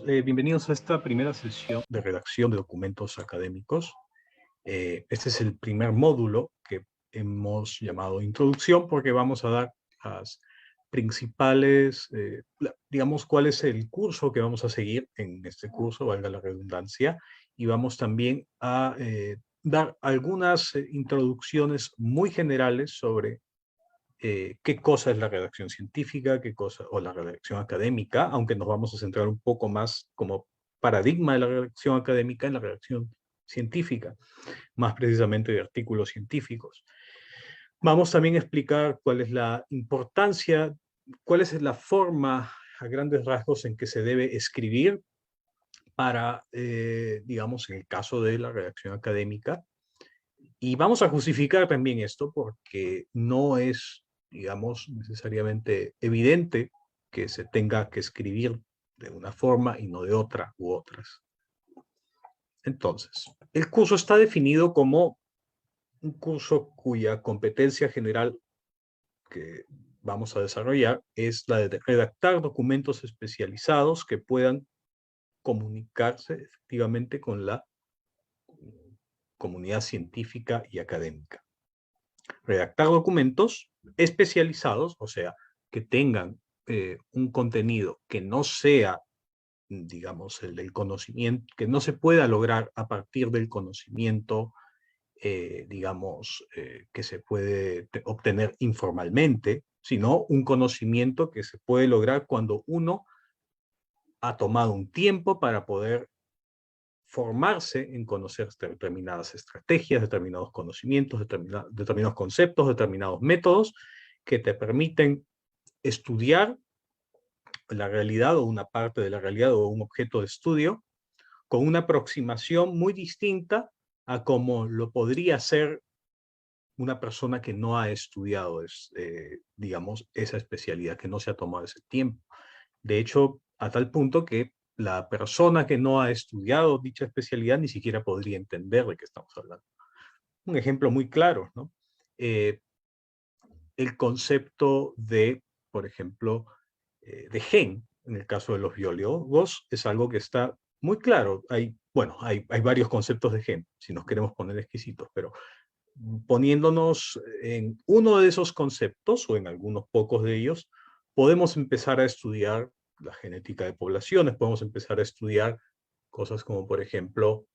Bienvenidos a esta primera sesión de redacción de documentos académicos. Este es el primer módulo que hemos llamado Introducción porque vamos a dar las principales, digamos, cuál es el curso que vamos a seguir en este curso, valga la redundancia, y vamos también a dar algunas introducciones muy generales sobre qué cosa es la redacción científica, qué cosa, o la redacción académica, aunque nos vamos a centrar un poco más como paradigma de la redacción académica en la redacción científica, más precisamente de artículos científicos. Vamos también a explicar cuál es la importancia, cuál es la forma a grandes rasgos en que se debe escribir para, digamos, en el caso de la redacción académica. Y vamos a justificar también esto porque no es, digamos, necesariamente evidente que se tenga que escribir de una forma y no de otra u otras. Entonces, el curso está definido como un curso cuya competencia general que vamos a desarrollar es la de redactar documentos especializados que puedan comunicarse efectivamente con la comunidad científica y académica. Redactar documentos especializados, o sea, que tengan un contenido que no sea, digamos, el del conocimiento, que no se pueda lograr a partir del conocimiento, digamos, que se puede obtener informalmente, sino un conocimiento que se puede lograr cuando uno ha tomado un tiempo para poder formarse en conocer determinadas estrategias, determinados conocimientos, determinados conceptos, determinados métodos que te permiten estudiar la realidad o una parte de la realidad o un objeto de estudio con una aproximación muy distinta a como lo podría hacer una persona que no ha estudiado, digamos, esa especialidad, que no se ha tomado ese tiempo. De hecho, a tal punto que la persona que no ha estudiado dicha especialidad ni siquiera podría entender de qué estamos hablando. Un ejemplo muy claro, ¿no? Eh, el concepto de, por ejemplo, de gen, en el caso de los biólogos, es algo que está muy claro. Hay varios conceptos de gen, si nos queremos poner exquisitos, pero poniéndonos en uno de esos conceptos o en algunos pocos de ellos, podemos empezar a estudiar la genética de poblaciones, podemos empezar a estudiar cosas como, por ejemplo,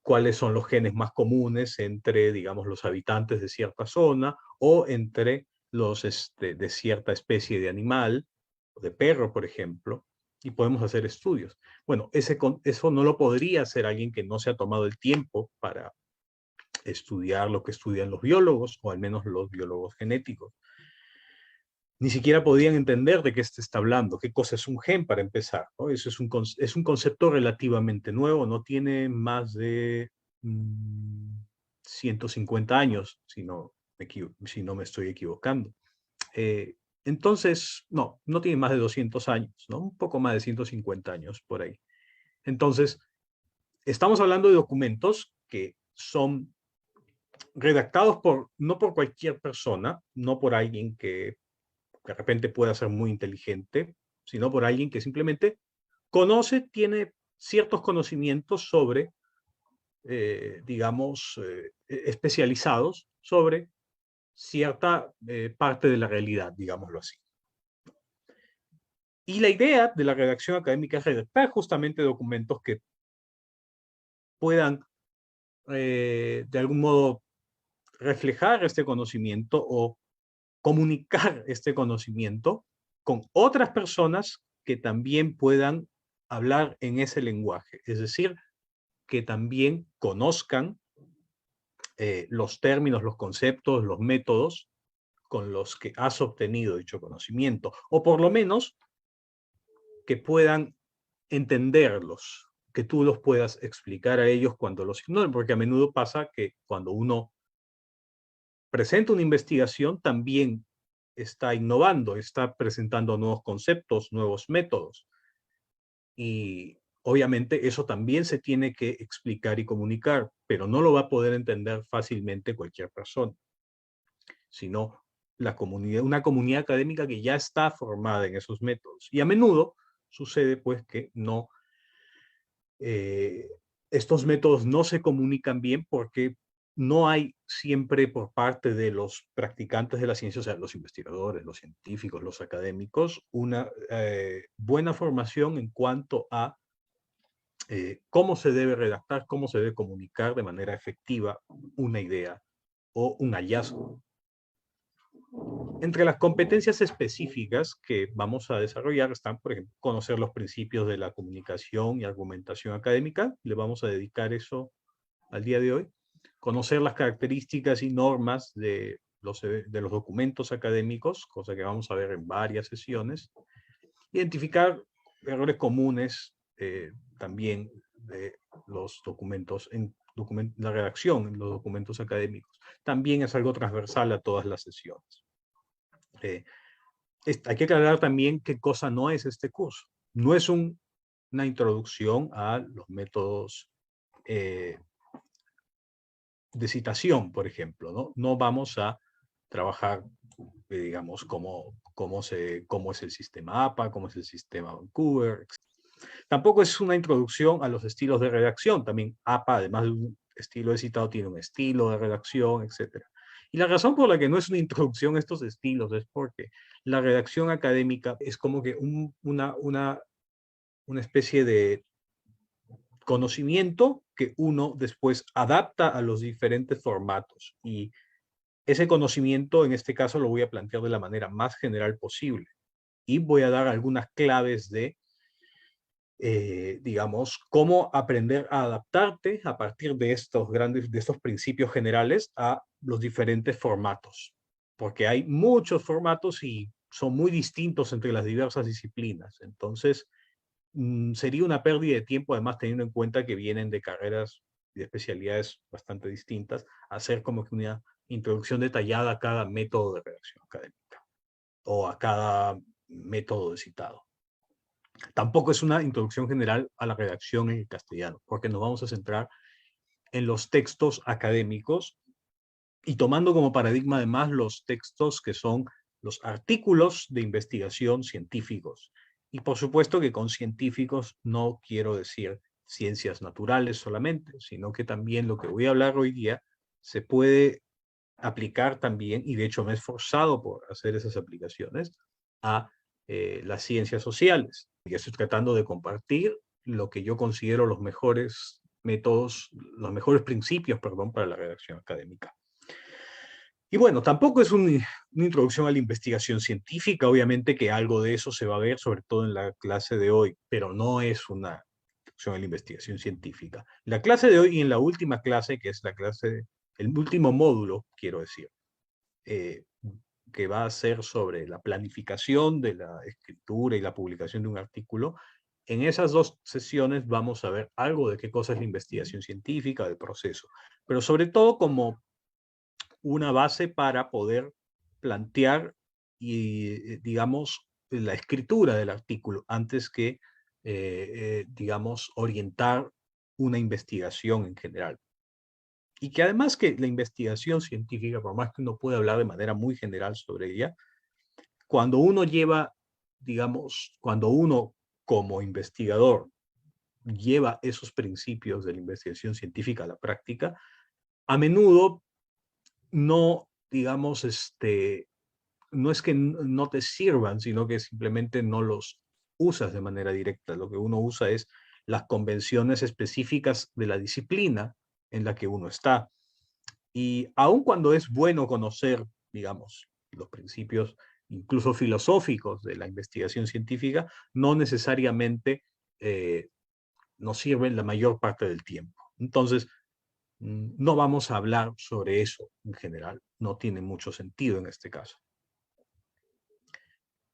cuáles son los genes más comunes entre, digamos, los habitantes de cierta zona o entre los de cierta especie de animal, de perro, por ejemplo, y podemos hacer estudios. Bueno, eso no lo podría hacer alguien que no se ha tomado el tiempo para estudiar lo que estudian los biólogos, o al menos los biólogos genéticos. Ni siquiera podían entender de qué se está hablando, qué cosa es un gen para empezar, ¿no? Eso es un concepto relativamente nuevo, no tiene más de 150 años, si no me estoy equivocando. Eh, entonces, no tiene más de 200 años, ¿no? Un poco más de 150 años por ahí. Entonces, estamos hablando de documentos que son redactados no por cualquier persona, no por alguien que de repente pueda ser muy inteligente, sino por alguien que simplemente tiene ciertos conocimientos sobre, digamos, especializados sobre cierta parte de la realidad, digámoslo así. Y la idea de la redacción académica es redactar justamente documentos que puedan, de algún modo, reflejar este conocimiento o comunicar este conocimiento con otras personas que también puedan hablar en ese lenguaje, es decir, que también conozcan los términos, los conceptos, los métodos con los que has obtenido dicho conocimiento, o por lo menos que puedan entenderlos, que tú los puedas explicar a ellos cuando los ignoren, porque a menudo pasa que cuando uno presenta una investigación también está innovando, está presentando nuevos conceptos, nuevos métodos. Y obviamente eso también se tiene que explicar y comunicar, pero no lo va a poder entender fácilmente cualquier persona, sino una comunidad académica que ya está formada en esos métodos. Y a menudo sucede pues que no estos métodos no se comunican bien porque no hay siempre por parte de los practicantes de la ciencia, o sea, los investigadores, los científicos, los académicos, una buena formación en cuanto a cómo se debe redactar, cómo se debe comunicar de manera efectiva una idea o un hallazgo. Entre las competencias específicas que vamos a desarrollar están, por ejemplo, conocer los principios de la comunicación y argumentación académica. Le vamos a dedicar eso al día de hoy. Conocer las características y normas de los documentos académicos, cosa que vamos a ver en varias sesiones. Identificar errores comunes también de los documentos, la redacción en los documentos académicos. También es algo transversal a todas las sesiones. Hay que aclarar también qué cosa no es este curso. No es una introducción a los métodos de citación, por ejemplo, ¿no? No vamos a trabajar, digamos, cómo es el sistema APA, cómo es el sistema Vancouver, etc. Tampoco es una introducción a los estilos de redacción. También APA, además de un estilo de citado, tiene un estilo de redacción, etc. Y la razón por la que no es una introducción a estos estilos es porque la redacción académica es como que una especie de conocimiento que uno después adapta a los diferentes formatos. Y ese conocimiento, en este caso, lo voy a plantear de la manera más general posible. Y voy a dar algunas claves de, digamos, cómo aprender a adaptarte a partir de estos principios generales a los diferentes formatos. Porque hay muchos formatos y son muy distintos entre las diversas disciplinas. Entonces, sería una pérdida de tiempo, además teniendo en cuenta que vienen de carreras y de especialidades bastante distintas, hacer como que una introducción detallada a cada método de redacción académica o a cada método de citado. Tampoco es una introducción general a la redacción en castellano, porque nos vamos a centrar en los textos académicos y tomando como paradigma además los textos que son los artículos de investigación científicos. Y por supuesto que con científicos no quiero decir ciencias naturales solamente, sino que también lo que voy a hablar hoy día se puede aplicar también, y de hecho me he esforzado por hacer esas aplicaciones, a las ciencias sociales. Y estoy tratando de compartir lo que yo considero los mejores métodos, los mejores principios, perdón, para la redacción académica. Y bueno, tampoco es una introducción a la investigación científica, obviamente que algo de eso se va a ver, sobre todo en la clase de hoy, pero no es una introducción a la investigación científica. La clase de hoy y en la última clase, que es la clase, el último módulo, quiero decir, que va a ser sobre la planificación de la escritura y la publicación de un artículo, en esas dos sesiones vamos a ver algo de qué cosa es la investigación científica, del proceso, pero sobre todo como una base para poder plantear y, digamos, la escritura del artículo antes que, digamos, orientar una investigación en general. Y que además que la investigación científica, por más que uno pueda hablar de manera muy general sobre ella, cuando uno lleva, digamos, cuando uno como investigador lleva esos principios de la investigación científica a la práctica, a menudo no, digamos, no es que no te sirvan, sino que simplemente no los usas de manera directa. Lo que uno usa es las convenciones específicas de la disciplina en la que uno está. Y aun cuando es bueno conocer, digamos, los principios incluso filosóficos de la investigación científica, no necesariamente nos sirven la mayor parte del tiempo. Entonces, no vamos a hablar sobre eso en general. No tiene mucho sentido en este caso.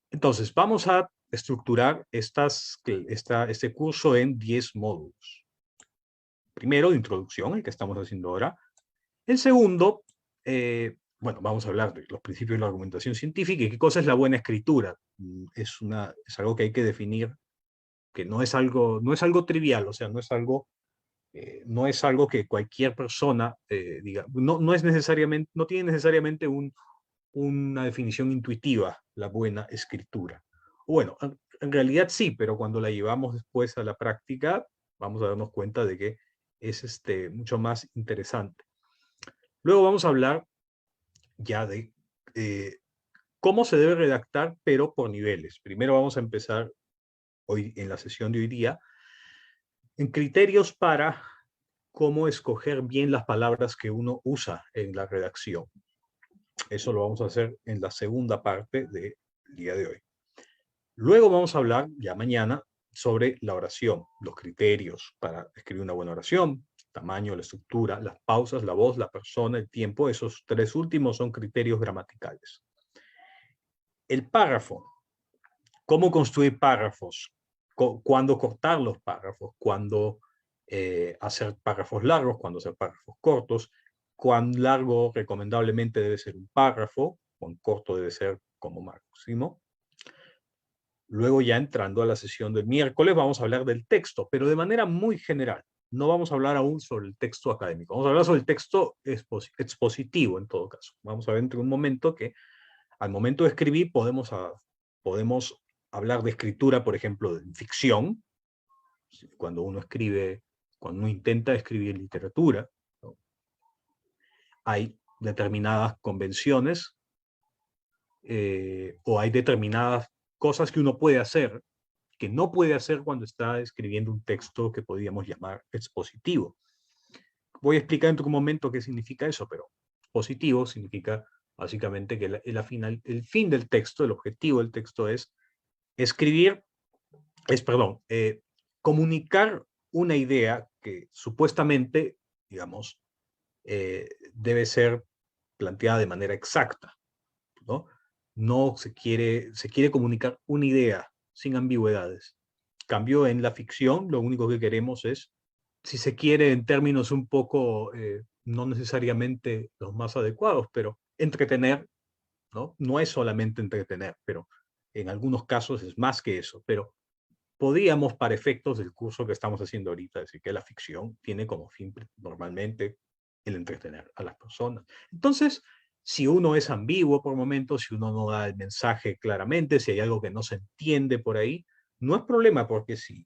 Entonces, vamos a estructurar este curso en 10 módulos. Primero, de introducción, el que estamos haciendo ahora. El segundo, bueno, vamos a hablar de los principios de la argumentación científica y qué cosa es la buena escritura. Es algo que hay que definir, que no es algo trivial, o sea, no es algo que cualquier persona diga, no tiene necesariamente una definición intuitiva, la buena escritura. Bueno, en realidad sí, pero cuando la llevamos después a la práctica, vamos a darnos cuenta de que es mucho más interesante. Luego vamos a hablar ya de cómo se debe redactar, pero por niveles. Primero vamos a empezar hoy en la sesión de hoy día en criterios para cómo escoger bien las palabras que uno usa en la redacción. Eso lo vamos a hacer en la segunda parte del día de hoy. Luego vamos a hablar, ya mañana, sobre la oración, los criterios para escribir una buena oración, tamaño, la estructura, las pausas, la voz, la persona, el tiempo. Esos tres últimos son criterios gramaticales. El párrafo. ¿Cómo construir párrafos? ¿Cuándo cortar los párrafos? ¿Cuándo hacer párrafos largos? ¿Cuándo hacer párrafos cortos? ¿Cuán largo recomendablemente debe ser un párrafo? ¿Cuán corto debe ser como máximo? Luego ya entrando a la sesión del miércoles vamos a hablar del texto, pero de manera muy general. No vamos a hablar aún sobre el texto académico. Vamos a hablar sobre el texto expositivo en todo caso. Vamos a ver entre un momento que al momento de escribir podemos hablar de escritura, por ejemplo, de ficción, cuando uno escribe, cuando uno intenta escribir literatura, ¿no? Hay determinadas convenciones o hay determinadas cosas que uno puede hacer que no puede hacer cuando está escribiendo un texto que podríamos llamar expositivo. Voy a explicar en un momento qué significa eso, pero positivo significa básicamente que el fin del texto, el objetivo del texto es comunicar una idea que supuestamente, digamos, debe ser planteada de manera exacta, ¿no? No se quiere comunicar una idea sin ambigüedades. Cambio en la ficción, lo único que queremos es, si se quiere, en términos un poco, no necesariamente los más adecuados, pero entretener, ¿no? No es solamente entretener, pero en algunos casos es más que eso, pero podríamos, para efectos del curso que estamos haciendo ahorita, decir que la ficción tiene como fin normalmente el entretener a las personas. Entonces, si uno es ambiguo por momentos, si uno no da el mensaje claramente, si hay algo que no se entiende por ahí, no es problema, porque si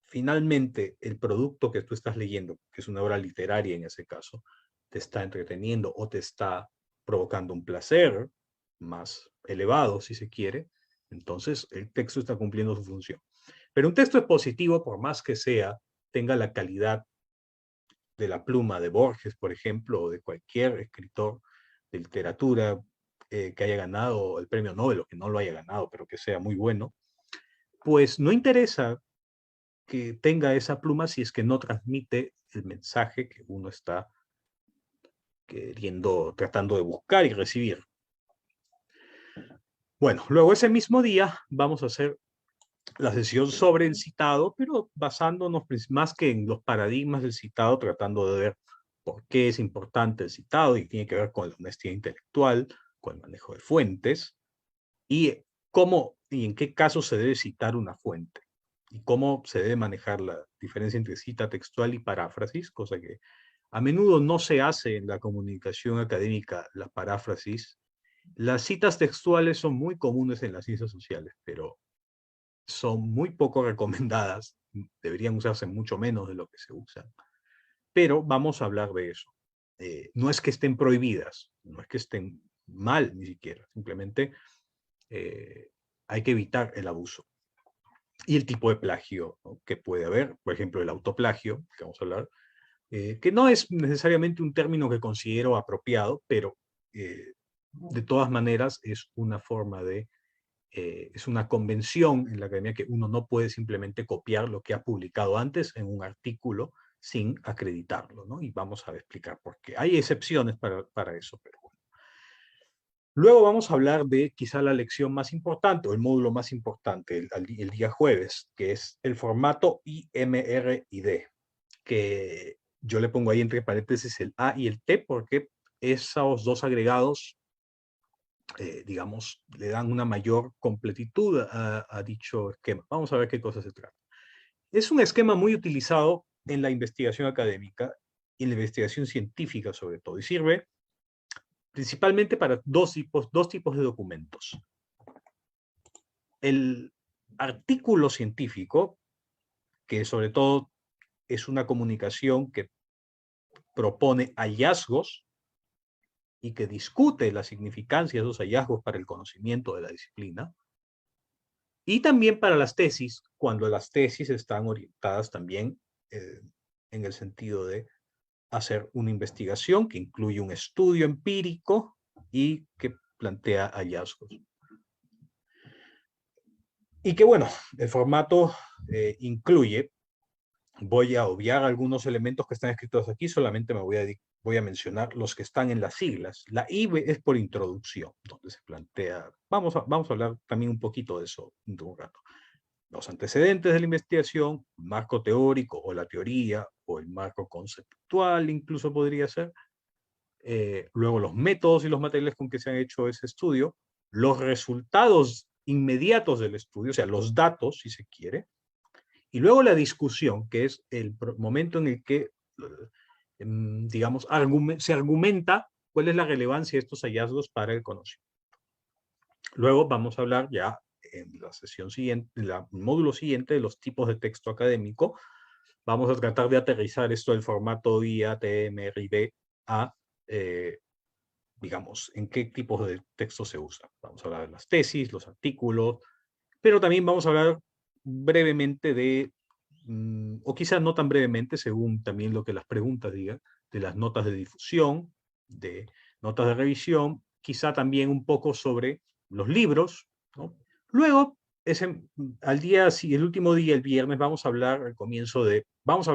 finalmente el producto que tú estás leyendo, que es una obra literaria en ese caso, te está entreteniendo o te está provocando un placer más elevado, si se quiere, entonces el texto está cumpliendo su función. Pero un texto expositivo, por más que sea, tenga la calidad de la pluma de Borges, por ejemplo, o de cualquier escritor de literatura que haya ganado el premio Nobel o que no lo haya ganado, pero que sea muy bueno, pues no interesa que tenga esa pluma si es que no transmite el mensaje que uno está tratando de buscar y recibir. Bueno, luego ese mismo día vamos a hacer la sesión sobre el citado, pero basándonos más que en los paradigmas del citado, tratando de ver por qué es importante el citado y tiene que ver con la honestidad intelectual, con el manejo de fuentes y cómo y en qué casos se debe citar una fuente y cómo se debe manejar la diferencia entre cita textual y paráfrasis, cosa que a menudo no se hace en la comunicación académica, la paráfrasis. Las citas textuales son muy comunes en las ciencias sociales, pero son muy poco recomendadas, deberían usarse mucho menos de lo que se usan, pero vamos a hablar de eso. No es que estén prohibidas, no es que estén mal ni siquiera, simplemente hay que evitar el abuso. Y el tipo de plagio, ¿no?, que puede haber, por ejemplo, el autoplagio, que vamos a hablar, que no es necesariamente un término que considero apropiado, pero de todas maneras es una forma es una convención en la academia que uno no puede simplemente copiar lo que ha publicado antes en un artículo sin acreditarlo, ¿no? Y vamos a explicar por qué. Hay excepciones para eso, pero bueno. Luego vamos a hablar de quizá la lección más importante o el módulo más importante el día jueves, que es el formato IMRID, que yo le pongo ahí entre paréntesis el A y el T porque esos dos agregados digamos, le dan una mayor completitud a dicho esquema. Vamos a ver qué cosa se trata. Es un esquema muy utilizado en la investigación académica y en la investigación científica sobre todo, y sirve principalmente para dos tipos de documentos. El artículo científico, que sobre todo es una comunicación que propone hallazgos y que discute la significancia de esos hallazgos para el conocimiento de la disciplina. Y también para las tesis, cuando las tesis están orientadas también en el sentido de hacer una investigación que incluye un estudio empírico y que plantea hallazgos. Y que bueno, el formato incluye, voy a obviar algunos elementos que están escritos aquí, solamente me voy a mencionar los que están en las siglas. La IB es por introducción, donde se plantea, vamos a hablar también un poquito de eso en un rato. Los antecedentes de la investigación, el marco teórico o la teoría, o el marco conceptual incluso podría ser. Luego los métodos y los materiales con que se han hecho ese estudio, los resultados inmediatos del estudio, o sea, los datos, si se quiere, y luego la discusión, que es el momento en el que, digamos, se argumenta cuál es la relevancia de estos hallazgos para el conocimiento. Luego vamos a hablar ya en la sesión siguiente, en el módulo siguiente, de los tipos de texto académico. Vamos a tratar de aterrizar esto del formato IA, TM, RIB a, digamos, en qué tipos de texto se usa. Vamos a hablar de las tesis, los artículos, pero también vamos a hablar brevemente de, o quizás no tan brevemente, según también lo que las preguntas digan, de las notas de difusión, de notas de revisión, quizá también un poco sobre los libros, ¿no? Luego, el último día, el viernes, vamos a hablar al comienzo de, vamos a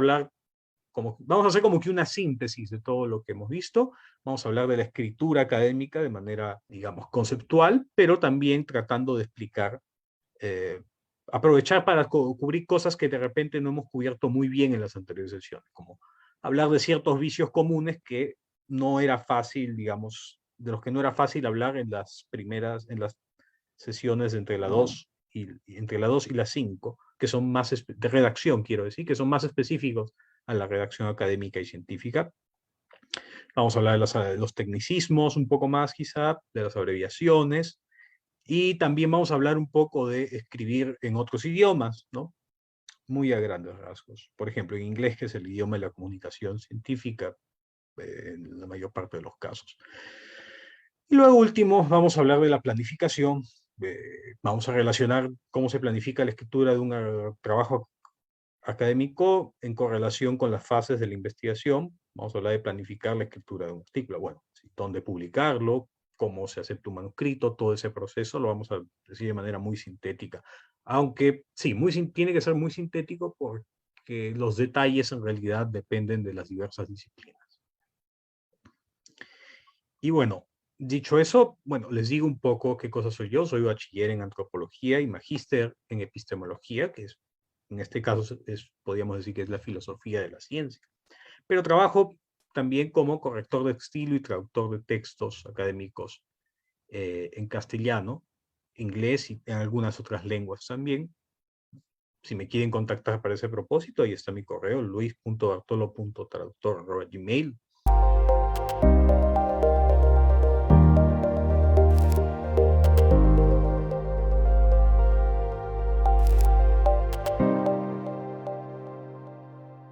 hacer como que una síntesis de todo lo que hemos visto. Vamos a hablar de la escritura académica de manera, digamos, conceptual, pero también tratando de explicar, aprovechar para cubrir cosas que de repente no hemos cubierto muy bien en las anteriores sesiones, como hablar de ciertos vicios comunes que no era fácil, digamos, de los que no era fácil hablar en las sesiones entre la 2 entre la 2 y la 5, que son más de redacción, quiero decir, que son más específicos a la redacción académica y científica. Vamos a hablar de los tecnicismos un poco más quizá, de las abreviaciones, y también vamos a hablar un poco de escribir en otros idiomas, ¿no? Muy a grandes rasgos. Por ejemplo, en inglés, que es el idioma de la comunicación científica, en la mayor parte de los casos. Y luego último, vamos a hablar de la planificación. Vamos a relacionar cómo se planifica la escritura de un trabajo académico en correlación con las fases de la investigación. Vamos a hablar de planificar la escritura de un artículo. Bueno, dónde publicarlo, cómo se acepta un manuscrito, todo ese proceso lo vamos a decir de manera muy sintética. Aunque sí, tiene que ser muy sintético porque los detalles en realidad dependen de las diversas disciplinas. Y bueno, dicho eso, bueno, les digo un poco qué cosa soy yo. Soy bachiller en antropología y magíster en epistemología, que es, en este caso podríamos decir que es la filosofía de la ciencia. Pero trabajo también como corrector de estilo y traductor de textos académicos en castellano, inglés y en algunas otras lenguas también. Si me quieren contactar para ese propósito, ahí está mi correo, luis.bartolo.traductor@gmail.